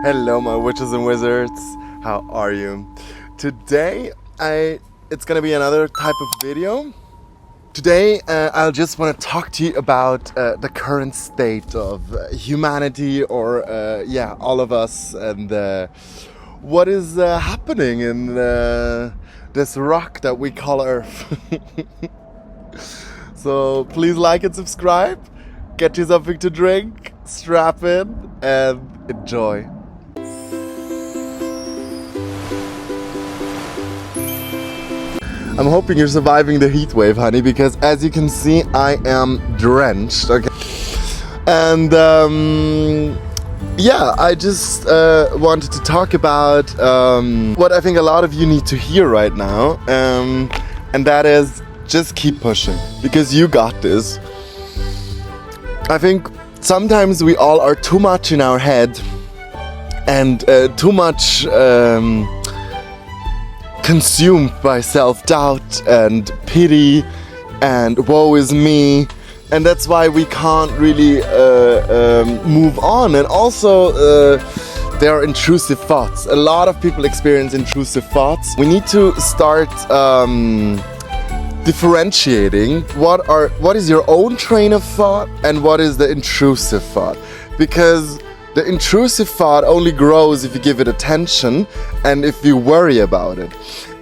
Hello my witches and wizards, how are you? Today it's gonna be another type of video. Today I'll just want to talk to you about the current state of humanity, or all of us, and what is happening in this rock that we call Earth. So please like and subscribe, get you something to drink, strap in and enjoy. I'm hoping you're surviving the heat wave, honey, because as you can see, I am drenched, okay? And I just wanted to talk about what I think a lot of you need to hear right now, and that is just keep pushing, because you got this. I think sometimes we all are too much in our head and too much consumed by self-doubt and pity and woe is me, and that's why we can't really move on. And also there are intrusive thoughts. A lot of people experience intrusive thoughts. We need to start differentiating what is your own train of thought and what is the intrusive thought, because the intrusive thought only grows if you give it attention and if you worry about it.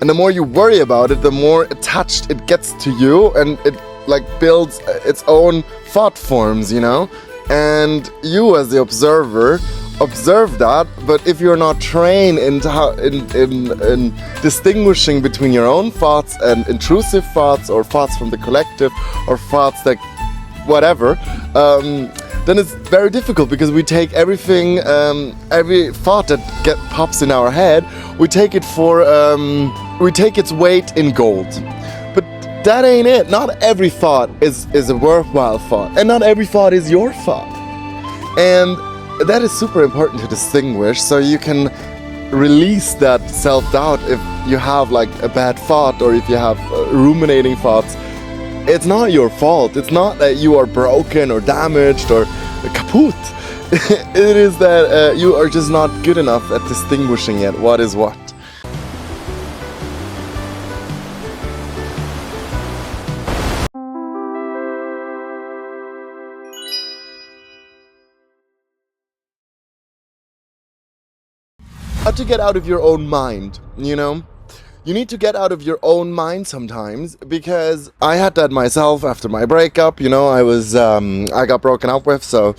And the more you worry about it, the more attached it gets to you, and it like builds its own thought forms, you know? And you as the observer observe that, but if you're not trained into how in distinguishing between your own thoughts and intrusive thoughts, or thoughts from the collective, or thoughts that whatever, then it's very difficult, because we take everything, every thought that pops in our head, we take it for, we take its weight in gold. But that ain't it. Not every thought is a worthwhile thought, and not every thought is your thought. And that is super important to distinguish, so you can release that self-doubt if you have like a bad thought, or if you have ruminating thoughts. It's not your fault. It's not that you are broken or damaged or kaput. It is that you are just not good enough at distinguishing yet what is what. How to get out of your own mind, you know? You need to get out of your own mind sometimes, because I had that myself after my breakup. You know, I got broken up with, so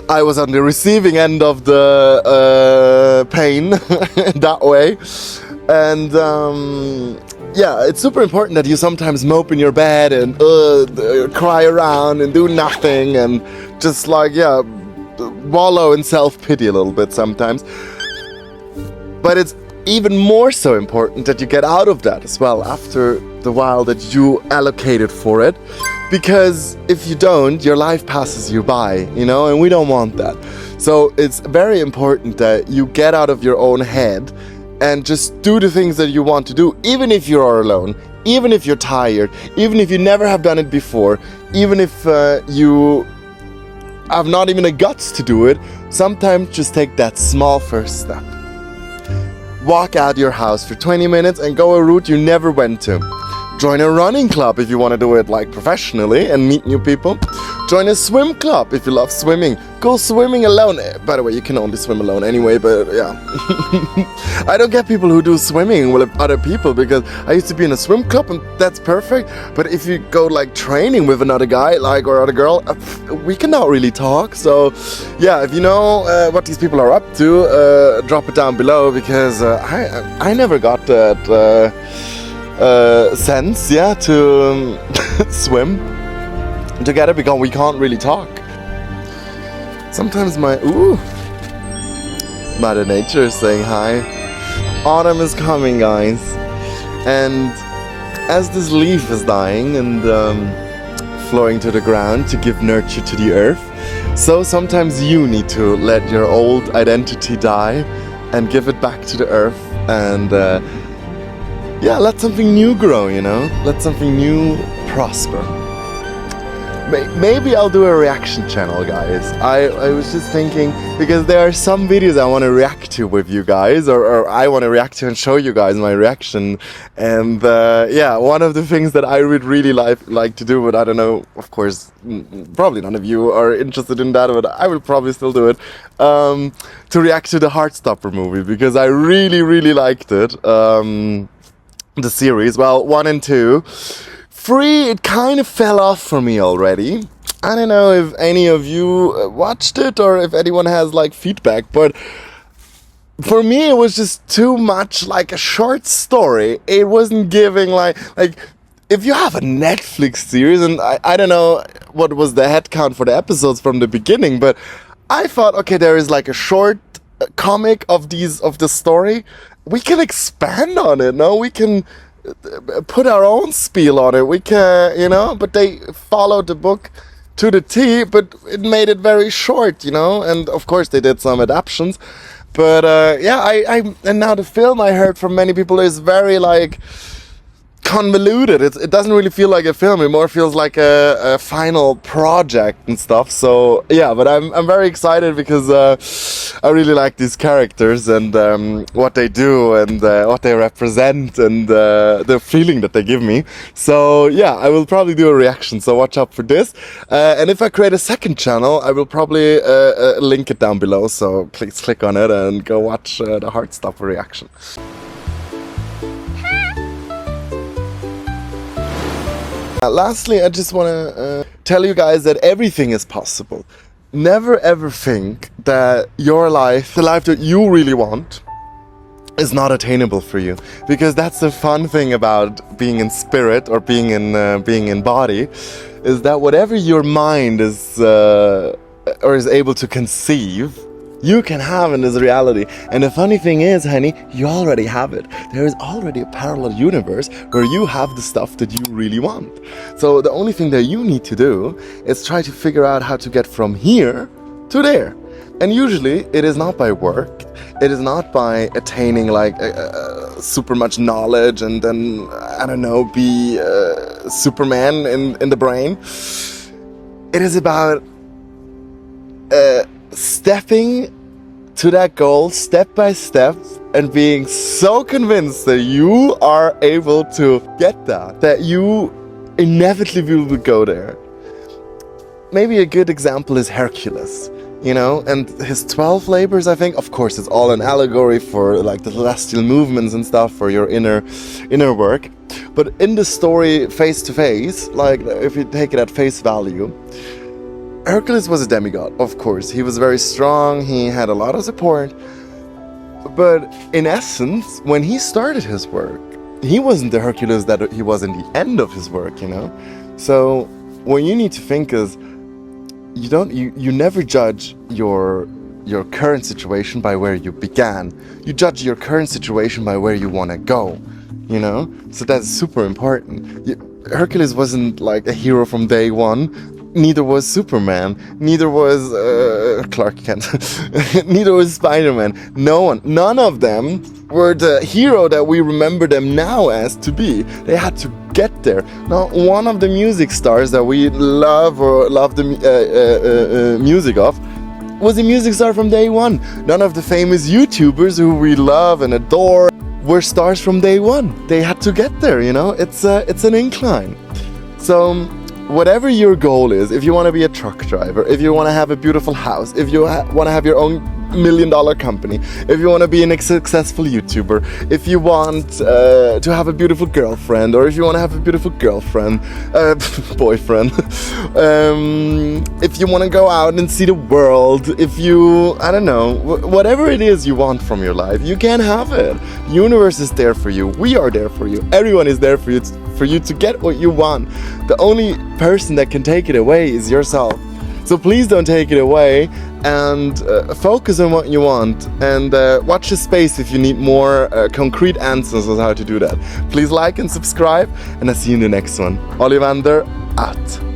I was on the receiving end of the pain that way. And it's super important that you sometimes mope in your bed and cry around and do nothing, and just like wallow in self-pity a little bit sometimes. But it's even more so important that you get out of that as well after the while that you allocated for it, because if you don't, your life passes you by, you know, and we don't want that. So it's very important that you get out of your own head and just do the things that you want to do, even if you are alone, even if you're tired, even if you never have done it before, even if you have not even the guts to do it. Sometimes just take that small first step. Walk out your house for 20 minutes and go a route you never went to. Join a running club if you want to do it like professionally and meet new people. Join a swim club if you love swimming. Go swimming alone. By the way, you can only swim alone anyway, but yeah. I don't get people who do swimming with other people, because I used to be in a swim club and that's perfect. But if you go like training with another guy or other girl, we cannot really talk. So yeah, if you know what these people are up to, drop it down below, because I never got that sense, to swim together, because we can't really talk. Sometimes Mother Nature is saying hi. Autumn is coming, guys. And as this leaf is dying and flowing to the ground to give nurture to the earth, so sometimes you need to let your old identity die and give it back to the earth, and let something new grow, you know? Let something new prosper. maybe I'll do a reaction channel, guys. I was just thinking, because there are some videos I want to react to with you guys, or I want to react to and show you guys my reaction. And yeah, one of the things that I would really like to do, but I don't know, of course, probably none of you are interested in that, but I will probably still do it, to react to the Heartstopper movie, because I really liked it, the series. Well, 1 and 2. 3, it kind of fell off for me already. I don't know if any of you watched it or if anyone has like feedback, but for me it was just too much like a short story. It wasn't giving like if you have a Netflix series, and I don't know what was the head count for the episodes from the beginning, but I thought, okay, there is like a short comic of the story. We can expand on it, no? We can put our own spiel on it. We can, you know, but they followed the book to the T, but it made it very short, you know, and of course they did some adaptations, but yeah, and now the film, I heard from many people, is very like convoluted. It doesn't really feel like a film. It more feels like a final project and stuff. So yeah, but I'm very excited because I really like these characters and what they do and what they represent and the feeling that they give me. So yeah, I will probably do a reaction, so watch out for this. And if I create a second channel, I will probably link it down below, so please click on it and go watch the Heartstopper reaction. Lastly, I just want to tell you guys that everything is possible. Never ever think that your life, the life that you really want, is not attainable for you. Because that's the fun thing about being in spirit or being in body, is that whatever your mind is or is able to conceive, you can have in this reality. And the funny thing is, honey, you already have it. There is already a parallel universe where you have the stuff that you really want. So the only thing that you need to do is try to figure out how to get from here to there. And usually it is not by work. It is not by attaining like super much knowledge and then, I don't know, be Superman in the brain. It is about stepping to that goal step by step and being so convinced that you are able to get that you inevitably will go there. Maybe a good example is Hercules, you know, and his 12 labors, I think. Of course, it's all an allegory for like the celestial movements and stuff, for your inner work. But in the story, face to face, like if you take it at face value, Hercules was a demigod, of course. He was very strong, he had a lot of support. But in essence, when he started his work, he wasn't the Hercules that he was in the end of his work, you know? So what you need to think is, you never judge your current situation by where you began. You judge your current situation by where you want to go, you know? So that's super important. Hercules wasn't like a hero from day one. Neither was Superman, neither was Clark Kent, neither was Spider-Man. None of them were the hero that we remember them now as to be. They had to get there. Not one of the music stars that we love or love the music of was a music star from day one. None of the famous YouTubers who we love and adore were stars from day one. They had to get there, you know? It's an incline. So whatever your goal is, if you want to be a truck driver, if you want to have a beautiful house, if you want to have your own $1 million company, if you want to be a successful YouTuber, if you want to have a beautiful girlfriend, or if you want to have a beautiful boyfriend, if you want to go out and see the world, if you, I don't know, whatever it is you want from your life, you can have it. The universe is there for you. We are there for you. Everyone is there for you to get what you want. The only person that can take it away is yourself. So please don't take it away, and focus on what you want, and watch the space if you need more concrete answers on how to do that. Please like and subscribe, and I'll see you in the next one. Olivander, out.